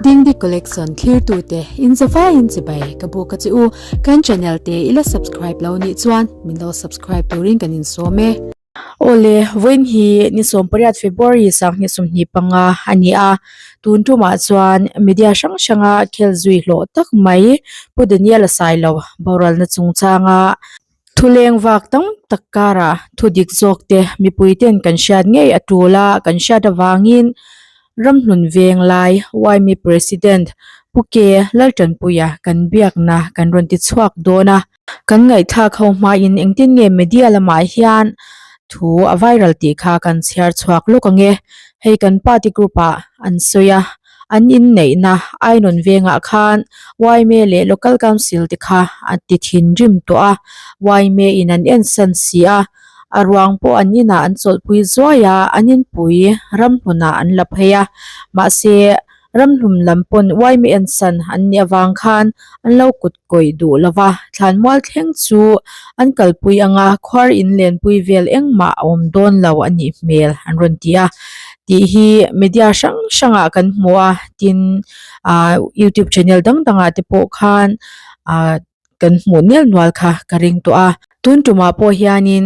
ding di collection clear tu te in zafa in zibai kabu ka chu kan channel te ila subscribe lo ni chuan min lo subscribe to ring kan in so me ole when hi ni som pariat February sang ni sum ni panga ani a tun tu ma chuan media sang sanga khel zui lo tak mai pudania la sai lo boral na chung changa thuleng wak tang takkara thudik zok te mi puiten kan shat ngei atula kan shat awangin ramhlun veng lai YMI president puke laltan puya kan biak na kan ronti chuak dona kan ngai tha khau ma in engtin nge media lama hian thu a viral ti kha kan share chuak lukange hei kan party groupa an soya an in nei na ainon venga khan YMI le local council ti kha ati thin rim to a YMI in an ensan sia arwang po anina an chol pui zoya anin pui ramhluna an lapheya ma se ramhlum lampon YMI en san an ni awang khan an lo kut koi du lawa thlan mual thleng chu an kalpui anga khwar in len pui vel engma om don lo ani mel an rontia ti hi media sang sanga kan hmua tin YouTube channel dang danga te po khan kan hmu nel nual kha karing to a tun tuma po hianin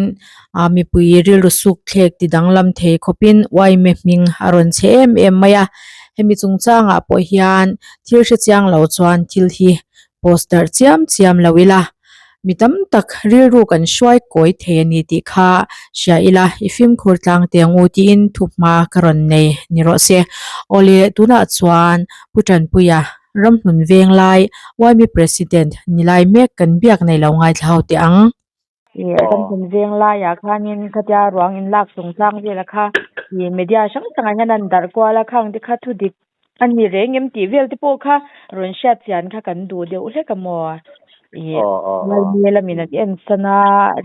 mi pui ril rusuk thlek ti danglam thei khopin YMI ming aron che em maya hemi chung changa po hian thil hre chiang lo chuan thil hi poster chiam lawila mitam tak ril ru kan hruai koi the ni ti kha sha ila ifim khur tlang tengu ti in thupma karon nei ni ro se ole tuna chuan putan puya ramhlun veng lai YMI president nilai mek kan biak nei lo ngai thlau te ang kan kun veng la ya khanin khatia ruang in lak sung tlang je la kha hi media sang sanga nan dar kwa la khang ti kha thu dik an mi reng em ti vel ti po kha ron shat chian kha kan du deu hle ka mo YMI la min en sana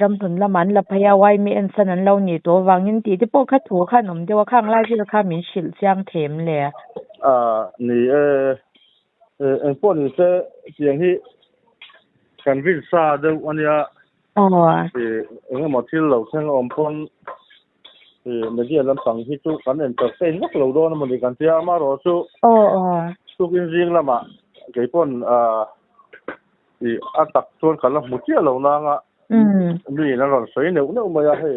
ramthun la man la phaya YMI en sanan lo ni to wangin ti ti po kha thu kha nom dewa khang lai ji la kha min shil chiang them le ni en pon se chiang hi kan vil sa de wania en mo til lo sang om pon media lam pang hi chu kan en ta sen nak lo do na mo ni kan tia ma ro chu chu kin jing lama ke pon atak chon kan la mu tia lo na nga ni na ron soi ne ne ma ya he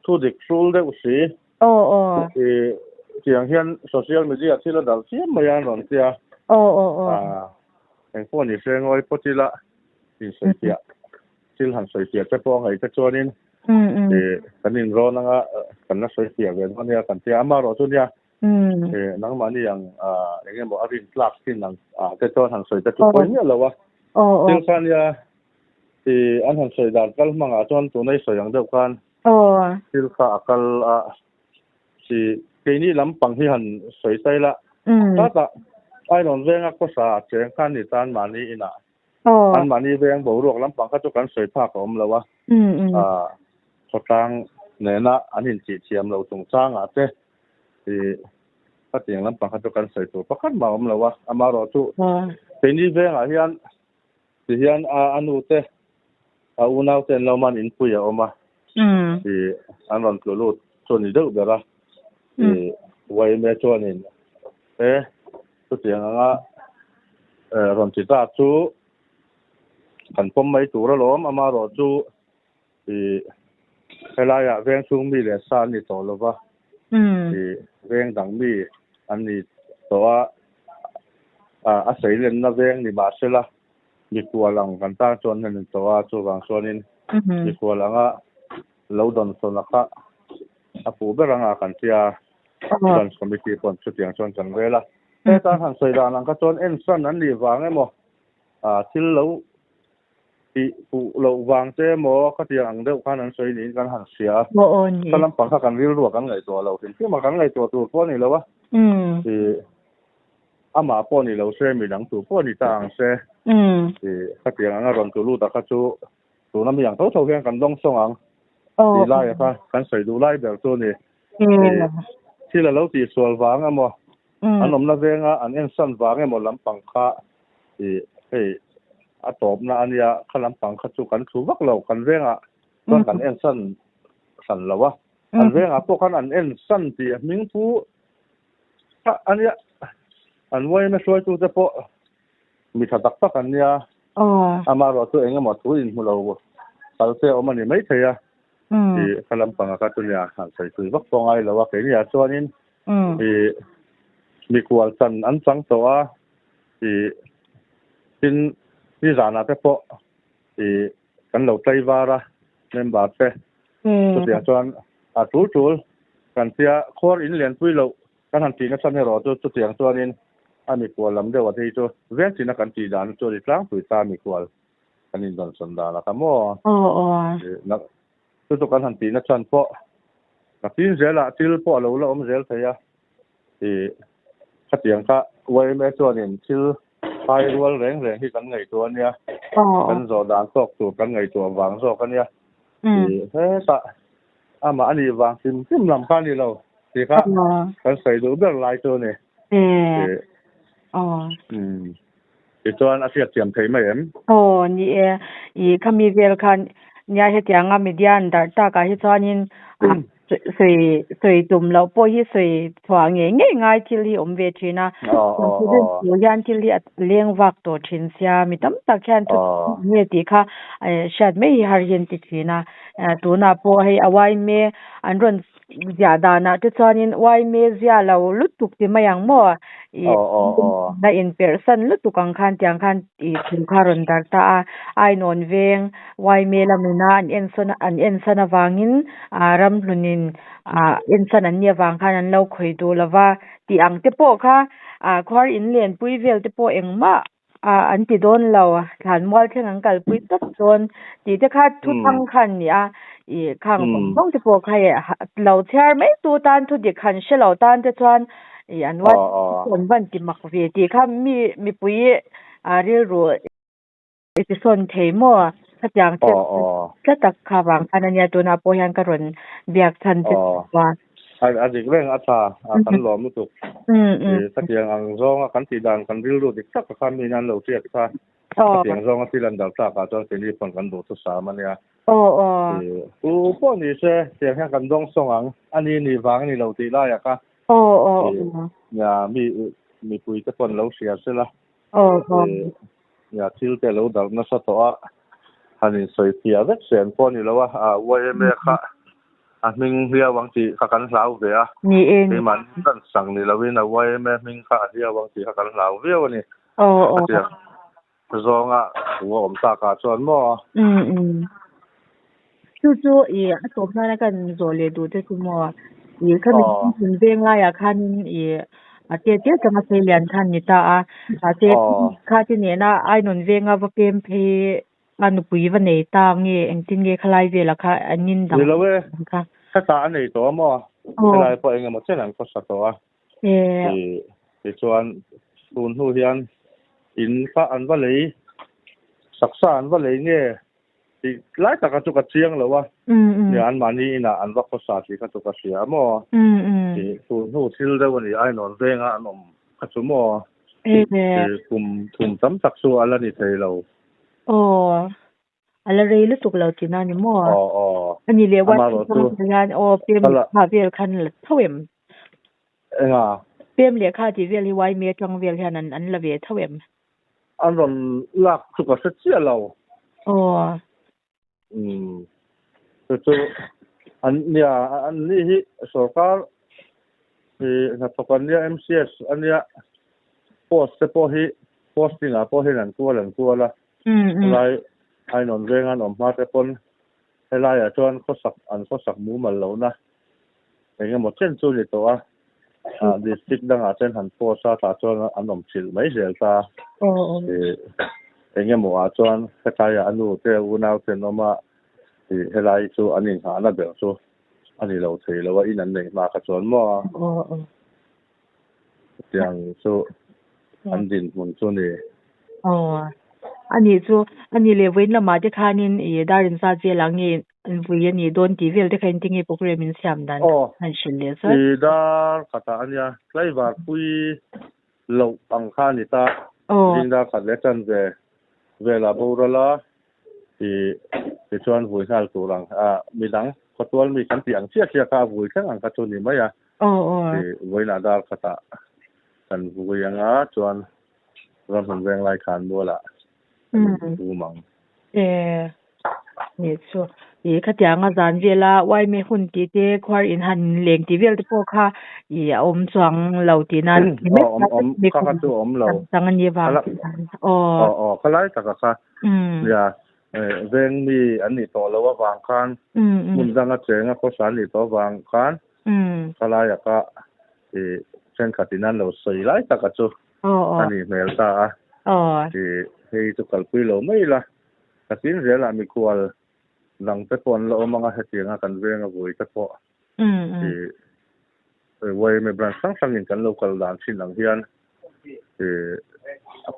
thu dik sul de usi chiang hian social media thila dal siam ma ya ron tia en pon ni se ngoi potila in soi tia til han soi tia te po ngai te chonin kanin ro na nga kan na soi tia ve ania kan tia ama ro chu nia nang ma ni yang engem bo arin plak tin nang te chon han soi te chu poi ni lo wa til san ya an han soi dal kal manga chon tu nei soi yang deuh kan til kha akal ke ni lam pang hi han soi tai la ta ai non venga ko sa cheng kan ni tan ma ni ina an ma ni veng bo ruak lam pang kha chu kan soi pha kom lo wa khotang nena anin chi chiam lo tung chang te patiang lam pang kha chu kan soi tu pakhat ma om lo wa ama ro chu ke ni venga hian anu te unau ten lo man in puya oma an ron tlu lut choni deuh bera YMI chonin chu tiang anga ron ti ta chu kan pom mai tur lom ama ro chu helaya veng chung mi le sa ni to lova veng dang mi an ni to a sei len na veng ni ba sela mi kualang kan ta chon nen to chu wang sonin mi kualanga lo don so na kha apu beranga kan tia dan committee pon chu tiang chon chang vela ta han soi da nang ka chon en san an ni wang emo til lo ti pu lo wang te mo ka tiang ang deuh khan an soi ni kan han sia kalam pang kha kan ril ru kan ngai to lo tin ti ma kan ngai to tu po ni lo wa ama po ni lo se mi dang tu po ni tang se ka tiang ang ron tu lu ta kha chu tu nam yang tho tho hian kan dong song ang ti lai kha kan soi du lai ber tu ni ti la lo ti sol wang amo an om na venga an en san wang emo lam pang kha atop na ania khalam pang kha chu kan thu vak lo kan venga ton kan en san lawa an venga po kan an en san ti ming pu ania อันไว้ไม่ช่วยตัวจะพอมีถักกันเนี่ยอามาเราตัวเองก็หมดทุนเราเราเสียออกมาเนี่ยไม่ใช่ที่ขลังปังก็ตัวเนี่ยหันใส่ตัววักฟองไอ้เราว่าแค่นี้ส่วนนี้ที่มีกวนสันอันสังตัวที่ร้านอาจจะพอที่กันเราใจว่าละเล่นบาดเจ็บตัวอย่างส่วนจูกันเสียโคตรอินเลียนปุ้ยเรากันทันทีนักสันให้รอตัวอย่างส่วนนี้มีกวนลำเดียวว่าที่ตัวเรื่องที่นักการจีดานตัวที่กลางปุ้ยตามีกวนกันอินโดนสันดาละครับมั่วนักตัวกันทันทีนักสันพอนักที่เสียละที่พอเราเสียเสียที่ขัดอย่างก็ไว้แม่ส่วนนี้ชื่อไฟรัวแรงที่กันไงตัวเนี่ยกันโซดานตกตัวกันไงตัววางโซกันเนี่ยเฮ้ยตะมาอันนี้วางซิมลำคันนี่เราสิครับกันใส่ดูเบื้องลายตัวนี่อีตัวนั้นอาเซียเตรียมไทยไหมนี่อีคำมีเวลคันเนี่ยเหตุอย่างงามีเดียนแต่ตากาเหตุนี้สวยตุ่มแล้วพอที่สวยถั่วง่ายที่ลีเวทีนะคืออยู่ยันที่ลีเลี้ยงวักตัวชินเสียมีตั้มตะแค่ตัวเนี่ยที่ค่ะชัดไม่หาเห็นติดทีนะตัวน่ะพอให้เอาไว้เมอันนั้นज्यादा ना तो चानिन वाई मे zia lo lutuk ti mayang mo I na in person lutukang khan tiang khan I thungkharon dar ta ai non veng wai me lamina an en sana wangin ram hlunin en sana nia wang khan an lo khoidu lawa ti ang te po kha khwar in len pui vel te po engma an ti don lo than mol theng ang kal pui tat zon ti te kha thu thang khan niข้างต้องจะพวกใครเราเชื่อไม่ตัวตานทุกเด็กขันเชื่อเราตานจะชวนอันว่าส่วนวันที่มักเวทีค่ะมีปุ๋ยเรียรู้ที่ส่วนเทมอถ้าอย่างเช่นจะตักข่าวอันนี้ตัวนาโปยังกระรนเบียกทันจะว่าอันนี้เรื่องอาชาขันหลอมมุตุถ้าอย่างอังซองขันตีดันขันริ้วรู้ดิสักขันมีนันเราเชื่อค่ะถ้าอย่างซองที่ลันดับสักอาจจะเป็นที่คนกันดูทุกสามันเนี่ยพวกนี้เช่เสียงแค่กันดงส่งอันนี้นี่ฟังนี่เราตีได้อะค่ะอย่ามีคุยกับคนเราเสียสิละอย่าทิลแต่เราดักนัสตัวอันนี้สวยเทียบเสียงพวกนี้แล้วว่าวัยเมฆค่ะมิงเรียวังจีขักันสาวเบียนี่เองที่มันกันสั่งนี่เราวินะวัยเมฆมิงค่ะเรียวังจีขักันสาวเบียวันนี้เสียงซองหัวผมตากาศส่วนมั่ว就也做出来跟做力度这个么，也可能身边啦呀看也爹怎么谁连看你的这看今年那爱农园ว่าเป็นเพอันปุ๋ยวันนี้ต่างนี่เองจริงๆคลายเวลาค่ะอันนี้ดังค่ะถ้าตาอันนี้ตัวมั่วคลายพอเองมันเช่นนั้นก็สัตว์ตัวที่ชวนตูนหูเฮียนอินฟ้าอันว่าเลยศักษาอันว่าเลยเนี่ยที่ไล่ตะกัตุกัดเชียงหรือว่าเนี่ยอันมานี่นะอันว่าภาษาที่กัตุกัดเชียมั่วที่ตูนหูทิลได้วันนี้ไอ้นอนเร่งอ่ะนมกัดสมั่วที่กลุ่มซ้ำสักส่วนอะไรนี่เทเราอะไรรู้ตุกเราจีน่านี่มั่วอันนี้เรียกว่างานเปี่ยมค่าเวลคันเท่าเอ็มเปี่ยมเรียกค่าที่เวลที่ไว้เมียจังเวลแค่นั้นอันละเวเท่าเอ็มอันนั้นหลักสุขภาพเสียเราคืออันเนี้ยอันนี้ที่สการนักการเนี่ย MCS อันเนี้ยโพสต์งพอให้หลังตัวละอะไรไอ้นนเรื่องอันออกมาแต่คนให้ไล่จนเขาสักมูมันแล้วนะอย่างเงี้ยหมดเส้นส่วนตัวดิสติกดังอาจจะหันโพสต์ถ้าจนอันนมชิลไม่เสียตาอย่างเงี้ยหมดจนกระจายอันนู้นเจ้าอุณาเซนออกมาให้ไล่ตัวอันนี้หาหน้าเบลตัวอันนี้เราเสียแล้วว่าอีนั่นเองมากระจนมั่วอย่างตัวอันดินหุ่นตัวนี้อันนี้เลเวนละมาจะค่านินดารินซาเจลังนี่วิญญาณโดนตีเวลได้คันทิ้งโปรแกรมมินสามดันอันชินเลยสิดาขัดอันเนี้ยใกล้บาคุยโลปังค่านี่ตายิงดาขัดเล็กจันเวลาบูรละที่ชวนหุยข้าวตัวหลังมีหลังขดตัวมีขันเสียงเชี่ยข้าวหุยข้างหลังกระชุนนี่ไหมที่หุยนาดาขัด กันกูยังจวนเราเป็นแวงรายการบัวละกูมังนี่ชัวขัดยังอาจารย์เวลาไว้ไม่หุ่นตีเตควาอินหันเลี้ยงตีเวลที่พวกค่ะอมสวงเหล่าตีนั้นไม่ข้าตัวเราสังเกตว่าเขาไล่ตะกะอย่าเรื่องมีอันนี้ต่อแล้วว่าวางคันมุนจังก็เจงก็สารนี่ต่อวางคันเขาไล่ก็เช่นขัดนั้นเราใส่ไล่ตะกะจูอันนี้เมลตาที่ให้ทุกคนคุยเราไม่ละแต่สิ่งเดียวละมีควรหลังจากคนเรามาเหตุงานกันเรื่องอะไรก็พอที่วัยไม่บรันสังเกตกันเราก็หลังชิ้นหลังเฮียน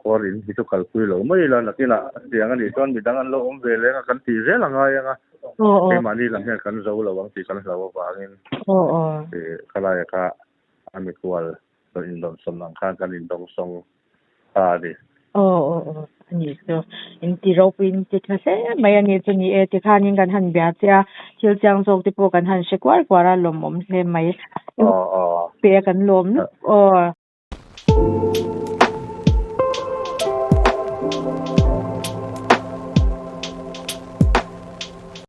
พอรินที่ทุกคนคุยเราไม่ละนักที่น่ะเสียงอันนี้ตอนมีดังอันเราเวลากันตีเรื่องอะไรยังไงที่มันนี่หลังเฮียนกันเราบางทีกันเราบางทีก็เลยก็มีควรเราอินดอนสมนังข้างกันอินดอนสงดีอันนี้ก็อินที่เราเป็นที่เขาเสียไม่อันนี้จะนี่ที่ข้านี่กันหันแบบเสียที่จังส่งที่พวกกันหันเช็คว่าเราลมเสียไหมเปียกันลม